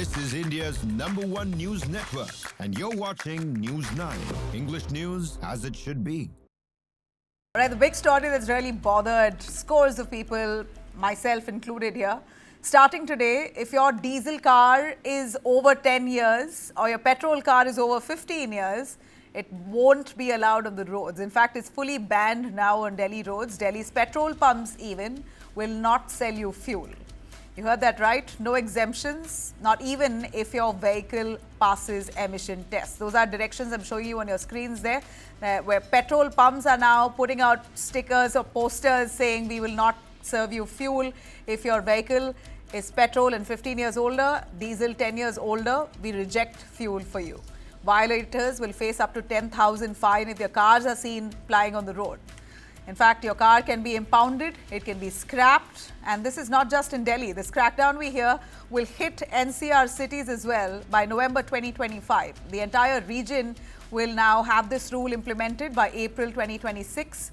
This is India's #1 news network, and you're watching News9. English news as it should be. All right, the big story that's really bothered scores of people, myself included here. Starting today, if your diesel car is over 10 years or your petrol car is over 15 years, it won't be allowed on the roads. In fact, it's fully banned now on Delhi roads. Delhi's petrol pumps even will not sell you fuel. You heard that right? No exemptions, not even if your vehicle passes emission tests. Those are directions I'm showing you on your screens there, where petrol pumps are now putting out stickers or posters saying we will not serve you fuel if your vehicle is petrol and 15 years older, diesel 10 years older, we reject fuel for you. Violators will face up to 10,000 fine if their cars are seen plying on the road. In fact, your car can be impounded, it can be scrapped, and this is not just in Delhi. This crackdown we hear will hit NCR cities as well by November 2025. The entire region will now have this rule implemented by April 2026.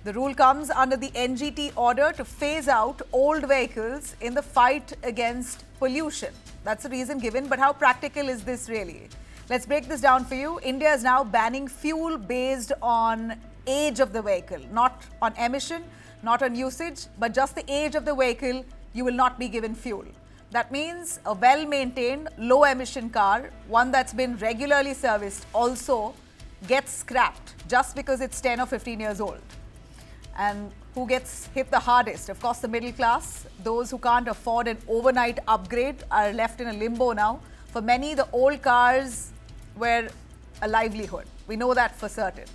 The rule comes under the NGT order to phase out old vehicles in the fight against pollution. That's the reason given, but how practical is this really? Let's break this down for you. India is now banning fuel based on age of the vehicle, not on emission, not on usage, but just the age of the vehicle, you will not be given fuel. That means a well-maintained, low-emission car, one that's been regularly serviced, also gets scrapped just because it's 10 or 15 years old. And who gets hit the hardest? Of course, the middle class. Those who can't afford an overnight upgrade are left in a limbo now. For many, the old cars were a livelihood. We know that for certain.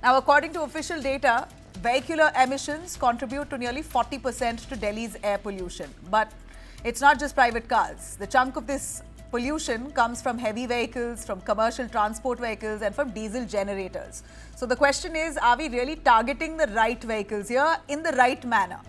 Now, according to official data, vehicular emissions contribute to nearly 40% to Delhi's air pollution. But it's not just private cars. The chunk of this pollution comes from heavy vehicles, from commercial transport vehicles, and from diesel generators. So the question is, are we really targeting the right vehicles here in the right manner?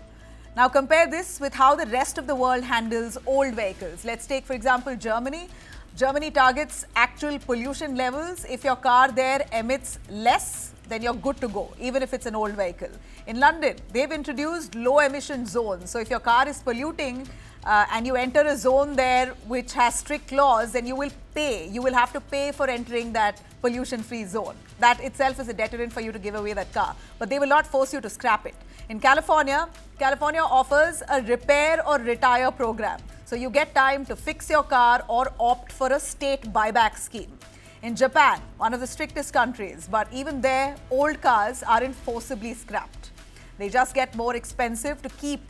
Now, compare this with how the rest of the world handles old vehicles. Let's take, for example, Germany. Germany targets actual pollution levels. If your car there emits less, then you're good to go, even if it's an old vehicle. In London, they've introduced low emission zones. So if your car is polluting and you enter a zone there which has strict laws, then you will pay. You will have to pay for entering that pollution-free zone. That itself is a deterrent for you to give away that car. But they will not force you to scrap it. In California, California offers a repair or retire program. So you get time to fix your car or opt for a state buyback scheme. In Japan, one of the strictest countries, but even there, old cars aren't forcibly scrapped. They just get more expensive to keep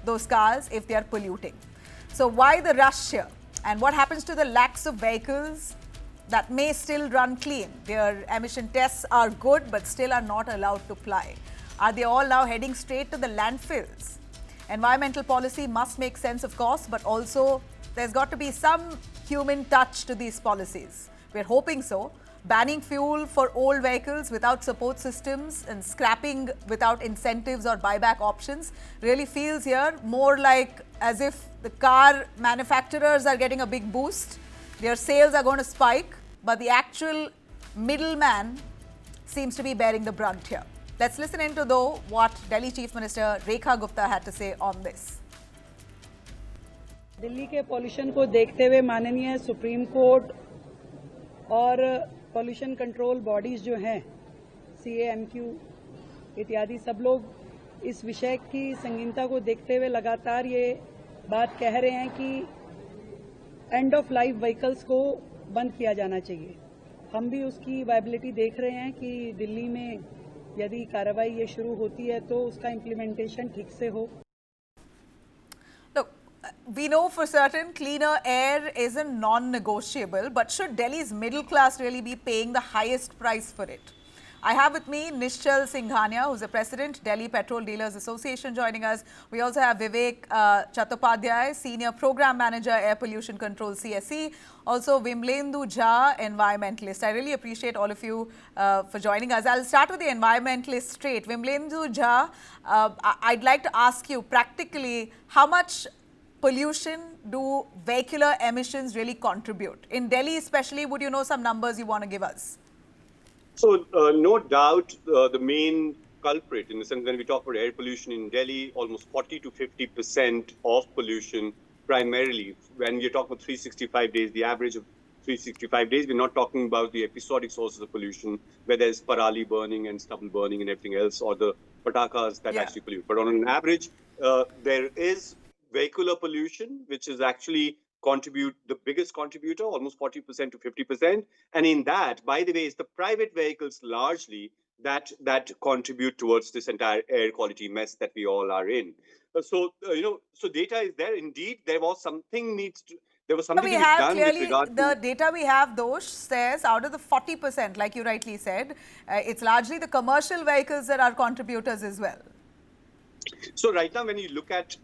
those cars if they are polluting. So why the rush here? And what happens to the lakhs of vehicles that may still run clean? Their emission tests are good, but still are not allowed to ply. Are they all now heading straight to the landfills? Environmental policy must make sense, of course, but also there's got to be some human touch to these policies. We're hoping so. Banning fuel for old vehicles without support systems and scrapping without incentives or buyback options really feels here more like as if the car manufacturers are getting a big boost. Their sales are going to spike, but the actual middleman seems to be bearing the brunt here. Let's listen into, though, what Delhi Chief Minister Rekha Gupta had to say on this. Delhi के pollution को देखते हुए माननीय supreme court और pollution control bodies जो हैं CAMQ इत्यादि सब लोग इस विषय की संगीनता को देखते हुए लगातार ये बात कह रहे हैं कि एंड ऑफ लाइफ व्हीकल्स को बंद किया जाना चाहिए। हम भी उसकी वायबिलिटी देख रहे हैं कि दिल्ली में यदि कार्रवाई ये शुरू होती है तो उसका इम्प्लीमेंटेशन ठीक से हो। We know for certain cleaner air isn't non-negotiable, but should Delhi's middle class really be paying the highest price for it? I have with me Nishchal Singhania, who's the president, Delhi Petrol Dealers Association, joining us. We also have Vivek Chattopadhyay, senior program manager, air pollution control, CSE. Also, Vimlendu Jha, environmentalist. I really appreciate all of you for joining us. I'll start with the environmentalist straight. Vimlendu Jha, I'd like to ask you practically how much pollution do vehicular emissions really contribute? In Delhi especially, would you know some numbers you want to give us? So no doubt the main culprit in the sense when we talk about air pollution in Delhi, almost 40 to 50% of pollution primarily. When we're talking about 365 days, the average of 365 days, we're not talking about the episodic sources of pollution, where there's parali burning and stubble burning and everything else, or the patakas that Yeah. actually pollute. But on an average, there is vehicular pollution, which is actually contribute the biggest contributor, almost 40% to 50%. And in that, by the way, it's the private vehicles largely that contribute towards this entire air quality mess that we all are in. So data is there. Indeed, there was something We to be have done with clearly regard the to. data we have, those says out of the 40%, like you rightly said, it's largely the commercial vehicles that are contributors as well. So right now, when you look at,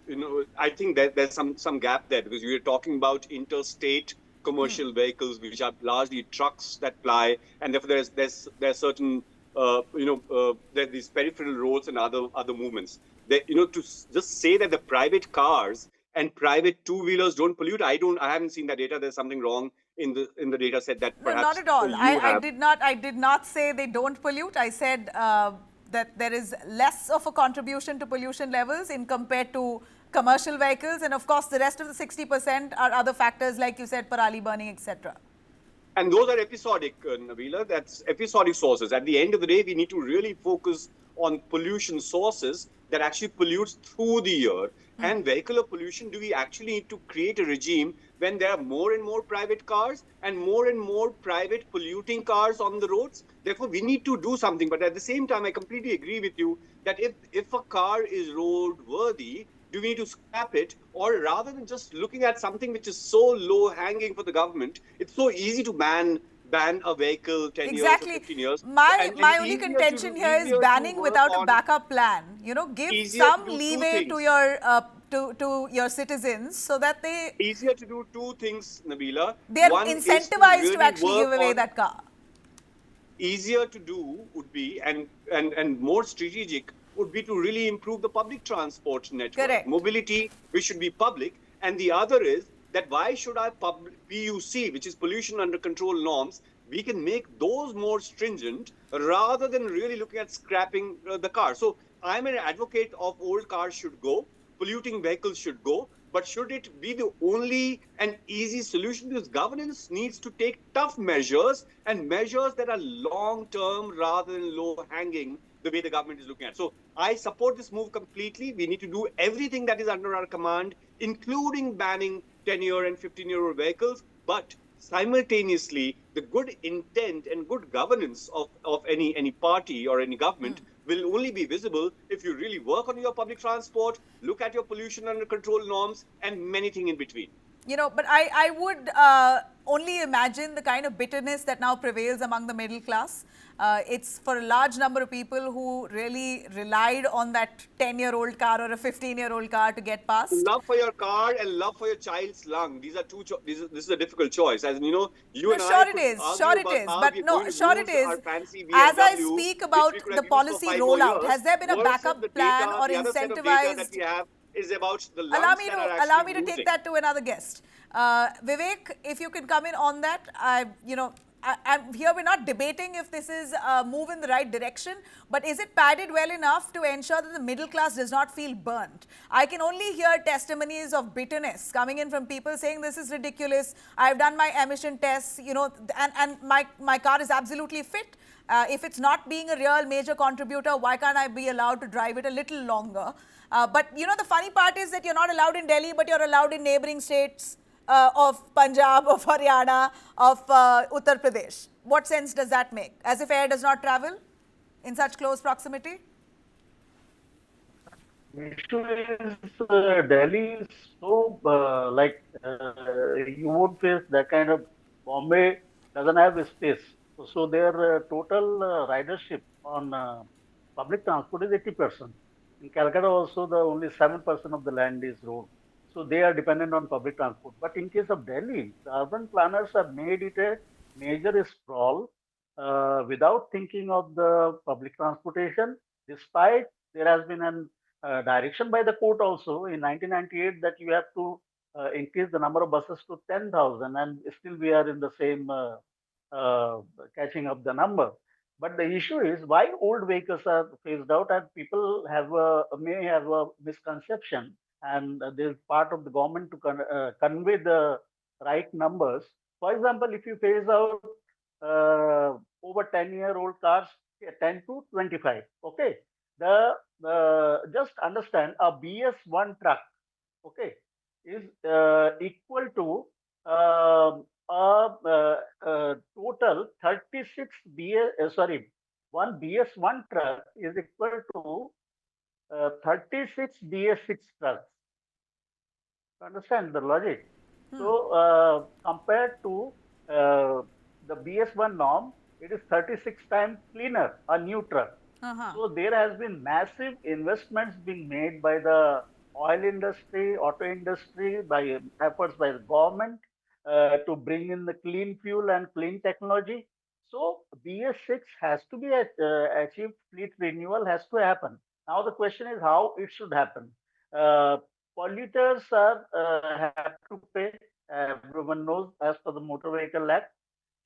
I think that there's some gap there, because we are talking about interstate commercial vehicles, which are largely trucks that ply, and therefore there's certain there are these peripheral roads and other movements. Just say that the private cars and private two-wheelers don't pollute. I haven't seen that data. There's something wrong in the data set that No, not perhaps at all. you have. I did not say they don't pollute. I said that there is less of a contribution to pollution levels in compared to commercial vehicles, and of course the rest of the 60% are other factors like you said, parali burning, etc. And those are episodic, Nabila. That's episodic sources. At the end of the day, we need to really focus on pollution sources that actually pollutes through the year. And vehicular pollution, do we actually need to create a regime when there are more and more private cars and more private polluting cars on the roads? Therefore, we need to do something. But at the same time, I completely agree with you that if a car is roadworthy, do we need to scrap it? Or rather than just looking at something which is so low hanging for the government, it's so easy to ban a vehicle 10 years or Exactly. 15 years. My only contention here is banning without a backup plan. You know, give easier to some do two leeway to things. your to your citizens so that Easier to do two things, Nabila. they are One is to incentivized to really actually give work away on that car. easier to do would be and more strategic would be to really improve the public transport network. Correct. Mobility, which should be public. And the other is that why should our PUC, which is pollution under control norms, we can make those more stringent rather than really looking at scrapping the car. So I'm an advocate of old cars should go, polluting vehicles should go, but should it be the only and easy solution? Because governance needs to take tough measures and measures that are long term rather than low hanging, the way the government is looking at. So I support this move completely. We need to do everything that is under our command, including banning 10-year and 15-year-old vehicles. But simultaneously, the good intent and good governance of any party or any government will only be visible if you really work on your public transport, look at your pollution under control norms, and many things in between. You know, but I would only imagine the kind of bitterness that now prevails among the middle class. It's for a large number of people who really relied on that 10-year-old car or a 15-year-old car to get past. Love for your car and love for your child's lung. These are two. This is a difficult choice. As you know, you No, and sure I it could is, argue sure it about is. how But we're no, going to sure it use is. our fancy As I BMW, speak which about we could the have used for policy 5 more rollout, years, has there been a versus backup the plan data, or the other set of data that incentivized? we have is about the Allow lungs me that to are actually take losing. that to another guest. Vivek, if you can come in on that. I'm here. We're not debating if this is a move in the right direction, but is it padded well enough to ensure that the middle class does not feel burnt? I can only hear testimonies of bitterness coming in from people saying this is ridiculous. I've done my emission tests, and my car is absolutely fit. If it's not being a real major contributor, why can't I be allowed to drive it a little longer? But the funny part is that you're not allowed in Delhi, but you're allowed in neighboring states of Punjab, of Haryana, of Uttar Pradesh. What sense does that make? As if air does not travel in such close proximity? The issue is Delhi is so you won't face that kind of. Bombay doesn't have a space, so their total ridership on public transport is 80%. In Calcutta also, the only 7% of the land is road, so they are dependent on public transport. But in case of Delhi, the urban planners have made it a major sprawl without thinking of the public transportation, despite there has been an direction by the court also in 1998 that you have to increase the number of buses to 10,000, and still we are in the same uh, catching up the number. But the issue is why old vehicles are phased out, and people may have a misconception and there's part of the government to convey the right numbers. For example, if you phase out over 10-year-old cars, 10 to 25, okay, just understand a BS1 truck, okay, is equal to total 36 one BS1 truck is equal to 36 BS6 trucks. Understand the logic? So, compared to uh, the BS1 norm, it is 36 times cleaner, a new truck. So there has been massive investments being made by the oil industry, auto industry, by efforts by the government to bring in the clean fuel and clean technology. So BS6 has to be achieved. Fleet renewal has to happen. Now the question is how it should happen. Uh, Polluters are have to pay. Everyone knows as per the Motor Vehicle Act.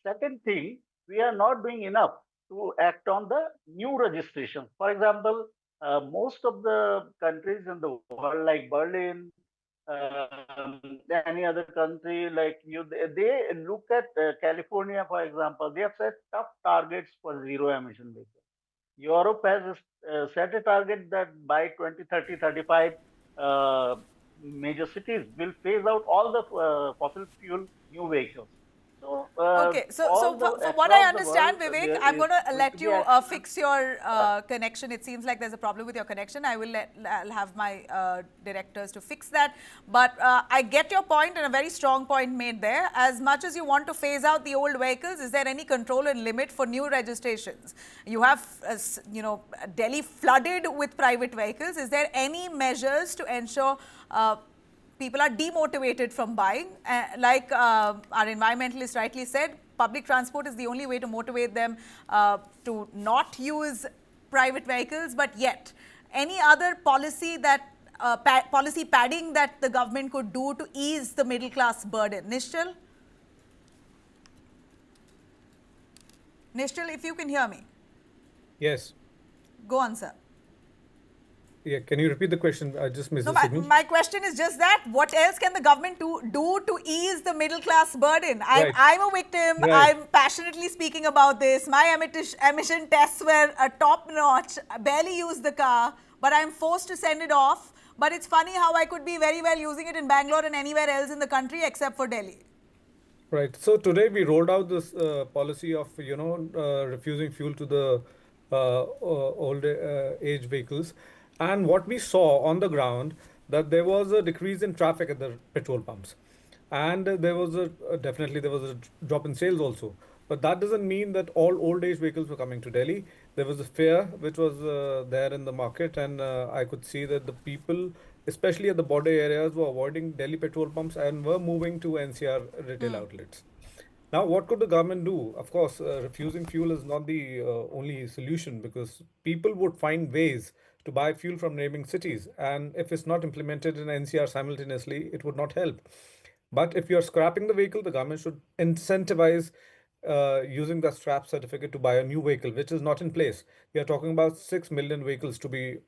Second thing, we are not doing enough to act on the new registration. For example, most of the countries in the world, like Berlin, any other country, like you, they look at California, for example. They have set tough targets for zero emission vehicles. Europe has set a target that by 2030, 35, major cities will phase out all the fossil fuel new vehicles. So Okay, so all the for what I across the world understand, Vivek, there I'm is going to going to let be you action. fix your connection. It seems like there's a problem with your connection. I'll have my directors to fix that. But I get your point, and a very strong point made there. As much as you want to phase out the old vehicles, is there any control and limit for new registrations? You have, Delhi flooded with private vehicles. Is there any measures to ensure people are demotivated from buying? Our environmentalist rightly said, public transport is the only way to motivate them to not use private vehicles. But yet, any other policy that policy padding that the government could do to ease the middle class burden? Nishchal, if you can hear me, Yes. go on, sir. Yeah. Can you repeat the question? I just missed No, the signal. my question is just that. What else can the government do to ease the middle class burden? Right. I'm a victim. Right. I'm passionately speaking about this. My emission tests were top notch. I barely use the car, but I'm forced to send it off. But it's funny how I could be very well using it in Bangalore and anywhere else in the country except for Delhi. Right. So today we rolled out this policy of refusing fuel to the old age vehicles, and what we saw on the ground that there was a decrease in traffic at the petrol pumps, and there was definitely there was a drop in sales also. But that doesn't mean that all old age vehicles were coming to Delhi. There was a fear which was there in the market, and I could see that the people, especially at the border areas, were avoiding Delhi petrol pumps and were moving to NCR retail outlets. Now, what could the government do? Of course, refusing fuel is not the only solution, because people would find ways to buy fuel from neighboring cities. And if it's not implemented in NCR simultaneously, it would not help. But if you're scrapping the vehicle, the government should incentivize using the scrap certificate to buy a new vehicle, which is not in place. We are talking about 6 million vehicles to be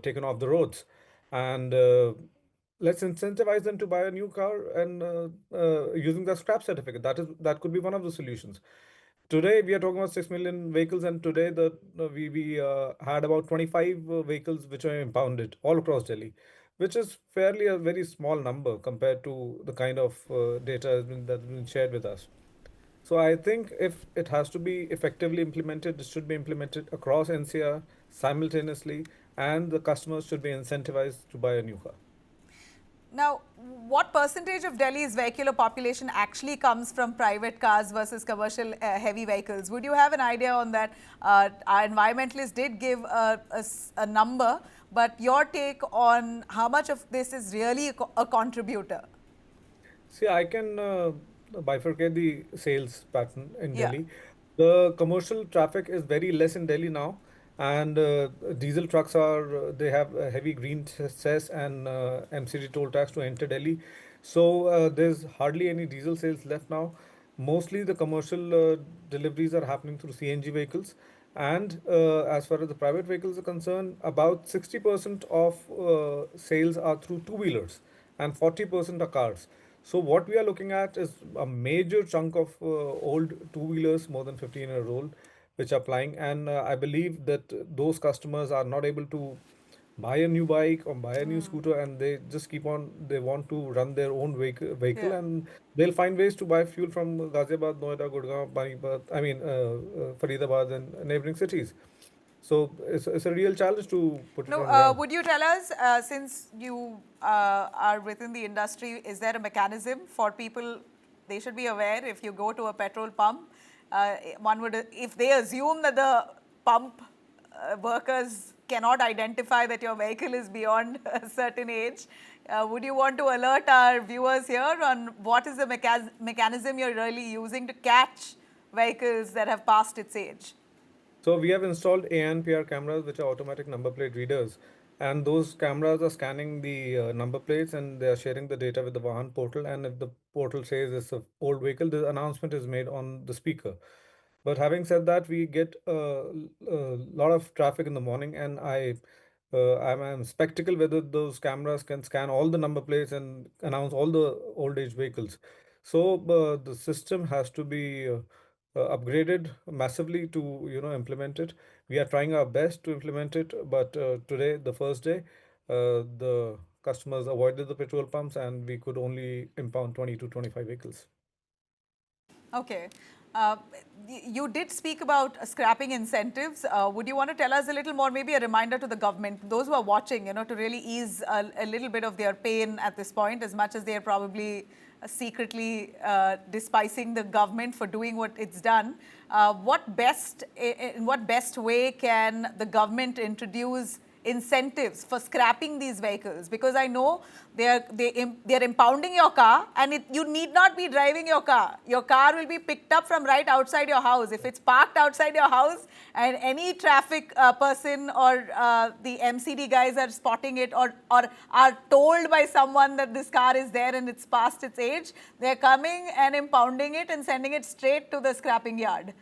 taken off the roads. And let's incentivize them to buy a new car and using the scrap certificate. That could be one of the solutions. Today we are talking about 6 million vehicles, and today we had about 25 vehicles which are impounded all across Delhi, which is fairly a very small number compared to the kind of data that's been shared with us. So I think if it has to be effectively implemented, it should be implemented across NCR simultaneously, and the customers should be incentivized to buy a new car. Now, what percentage of Delhi's vehicular population actually comes from private cars versus commercial heavy vehicles? Would you have an idea on that? Our environmentalist did give a number, but your take on how much of this is really a contributor? See, I can bifurcate the sales pattern in Yeah. Delhi. The commercial traffic is very less in Delhi now, and diesel trucks they have a heavy green cess and MCD toll tax to enter Delhi. So there's hardly any diesel sales left now. mostly the commercial deliveries are happening through CNG vehicles. And as far as the private vehicles are concerned, about 60% of sales are through two-wheelers and 40% are cars. So what we are looking at is a major chunk of old two-wheelers, more than 15 years old, which are plying. And I believe that those customers are not able to buy a new bike or buy a new scooter, and they just keep on, they want to run their own vehicle, Yeah. and they'll find ways to buy fuel from Ghaziabad, Noida, Gurgaon, Panipat, Faridabad and neighboring cities. So it's a real challenge to put it No, on ground. would you tell us, since you are within the industry, is there a mechanism for people? They should be aware if you go to a petrol pump, one would, if they assume that the pump workers cannot identify that your vehicle is beyond a certain age, would you want to alert our viewers here on what is the mechanism you're really using to catch vehicles that have passed its age? So we have installed ANPR cameras, which are automatic number plate readers, and those cameras are scanning the number plates and they are sharing the data with the Vahan portal. And if the portal says it's an old vehicle, the announcement is made on the speaker. But having said that, we get a lot of traffic in the morning, and I'm spectacle whether those cameras can scan all the number plates and announce all the old age vehicles. So the system has to be upgraded massively to implement it. We are trying our best to implement it, but today, the first day, the customers avoided the petrol pumps, and we could only impound 20 to 25 vehicles. Okay. Uh, you did speak about scrapping incentives. Would you want to tell us a little more, maybe a reminder to the government, those who are watching, to really ease a little bit of their pain at this point, as much as they are probably secretly despising the government for doing what it's done. In what best way can the government introduce incentives for scrapping these vehicles? Because I know they're impounding your car, and you need not be driving your car. Your car will be picked up from right outside your house. If it's parked outside your house and any traffic person or the MCD guys are spotting it, or are told by someone that this car is there and it's past its age, they're coming and impounding it and sending it straight to the scrapping yard.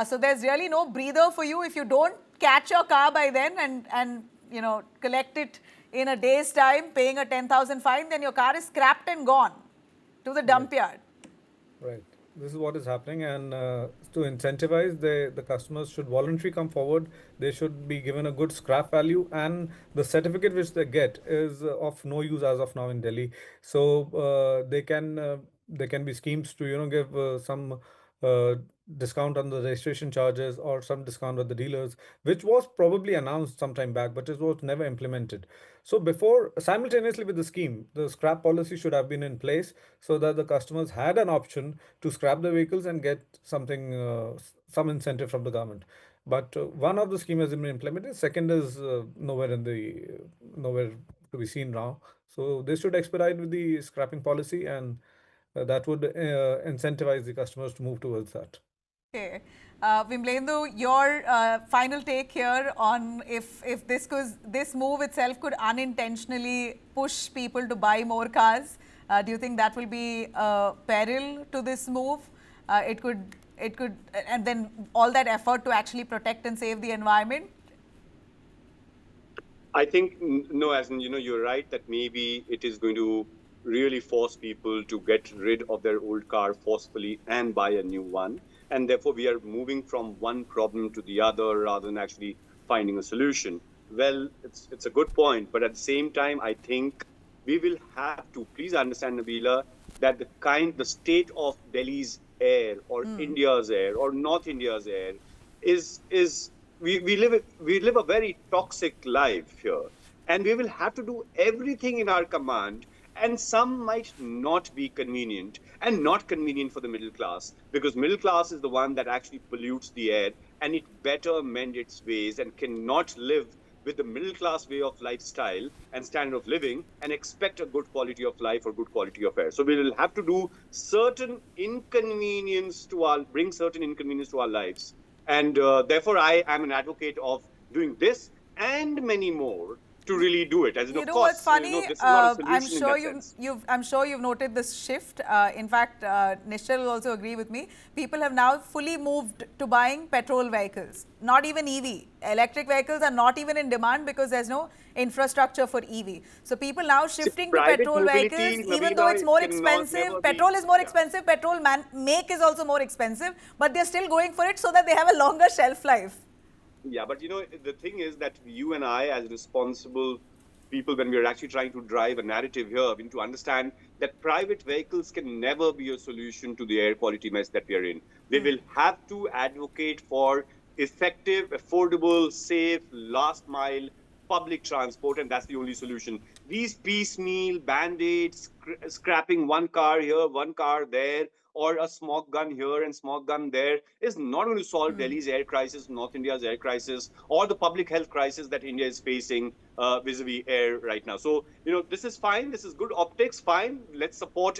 So there's really no breather for you if you don't catch your car by then and collect it in a day's time, paying a 10,000 fine, then your car is scrapped and gone to the dump yard. Right. This is what is happening, and to incentivize, the customers should voluntarily come forward. They should be given a good scrap value, and the certificate which they get is of no use as of now in Delhi. So there can be schemes to give some uh, discount on the registration charges or some discount on the dealers, which was probably announced some time back, but it was never implemented. So before, simultaneously with the scheme, the scrap policy should have been in place so that the customers had an option to scrap the vehicles and get something, some incentive from the government. But one of the scheme has been implemented. Second is nowhere to be seen now. So they should expedite with the scrapping policy, and that would incentivize the customers to move towards that. Okay. Vimlendu, your final take here on if this move itself could unintentionally push people to buy more cars. Do you think that will be a peril to this move? It could, and then all that effort to actually protect and save the environment? I think, no, as in, you're right that maybe it is going to really force people to get rid of their old car forcefully and buy a new one. And therefore, we are moving from one problem to the other rather than actually finding a solution. Well, it's a good point. But at the same time, I think we will have to, please understand, Nabila, that the state of Delhi's air or India's air or North India's air is we live a very toxic life here, and we will have to do everything in our command, and some might not be convenient and not convenient for the middle class, because middle class is the one that actually pollutes the air, and it better mend its ways and cannot live with the middle class way of lifestyle and standard of living and expect a good quality of life or good quality of air. So we will have to do certain inconvenience bring certain inconvenience to our lives. And therefore, I am an advocate of doing this and many more to really do it. As in, You of know course, what's funny? this is not a solution I'm in sure that sense. I'm sure you've noted this shift. In fact, Nishal will also agree with me. People have now fully moved to buying petrol vehicles, not even EV. Electric vehicles are not even in demand because there's no infrastructure for EV. So people now See, shifting to private petrol vehicles, mobility, even though Navina, it's it more cannot never expensive. be. Petrol is more Yeah. expensive. Petrol make is also more expensive, but they're still going for it so that they have a longer shelf life. Yeah, but the thing is that you and I, as responsible people, when we're actually trying to drive a narrative here, we need to understand that private vehicles can never be a solution to the air quality mess that we are in. They will have to advocate for effective, affordable, safe, last mile public transport, and that's the only solution. These piecemeal band-aids, scrapping one car here, one car there, or a smoke gun here and smoke gun there is not going to solve Delhi's air crisis, North India's air crisis, or the public health crisis that India is facing vis-a-vis air right now. So, this is fine. This is good optics. Fine.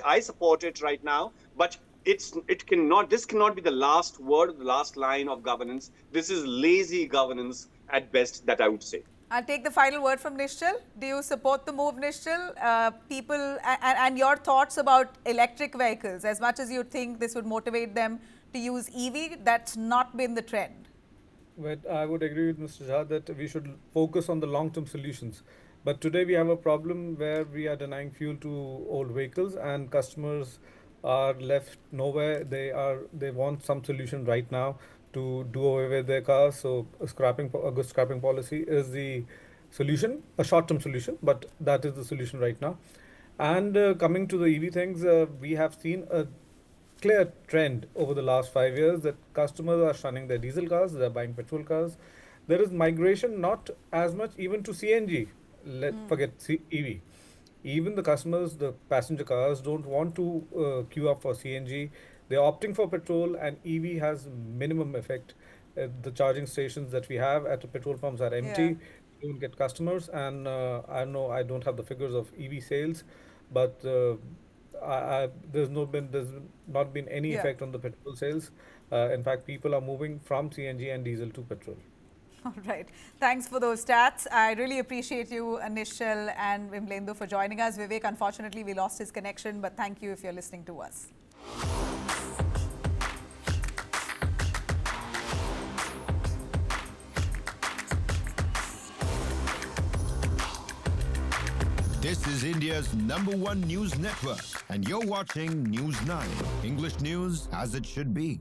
I support it right now, but this cannot be the last word, the last line of governance. This is lazy governance at best, that I would say. I'll take the final word from Nishchal. Do you support the move, Nishchal? People and your thoughts about electric vehicles, as much as you think this would motivate them to use EV, that's not been the trend. But I would agree with Mr. Jha that we should focus on the long-term solutions. But today we have a problem where we are denying fuel to old vehicles and customers are left nowhere. They want some solution right now to do away with their cars. So a good scrapping policy is the solution, a short-term solution, but that is the solution right now. And coming to the EV things, we have seen a clear trend over the last 5 years that customers are shunning their diesel cars, they're buying petrol cars. There is migration not as much even to CNG. Forget EV. Even the customers, the passenger cars, don't want to queue up for CNG. They're opting for petrol, and EV has minimum effect. The charging stations that we have at the petrol pumps are empty. Yeah. You don't get customers, and I know I don't have the figures of EV sales, but there's not been any Yeah. effect on the petrol sales. In fact, people are moving from CNG and diesel to petrol. All right. Thanks for those stats. I really appreciate you, Nishchal and Vimlendu, for joining us. Vivek, unfortunately, we lost his connection, but thank you if you're listening to us. This is India's #1 news network, and you're watching News 9, English news as it should be.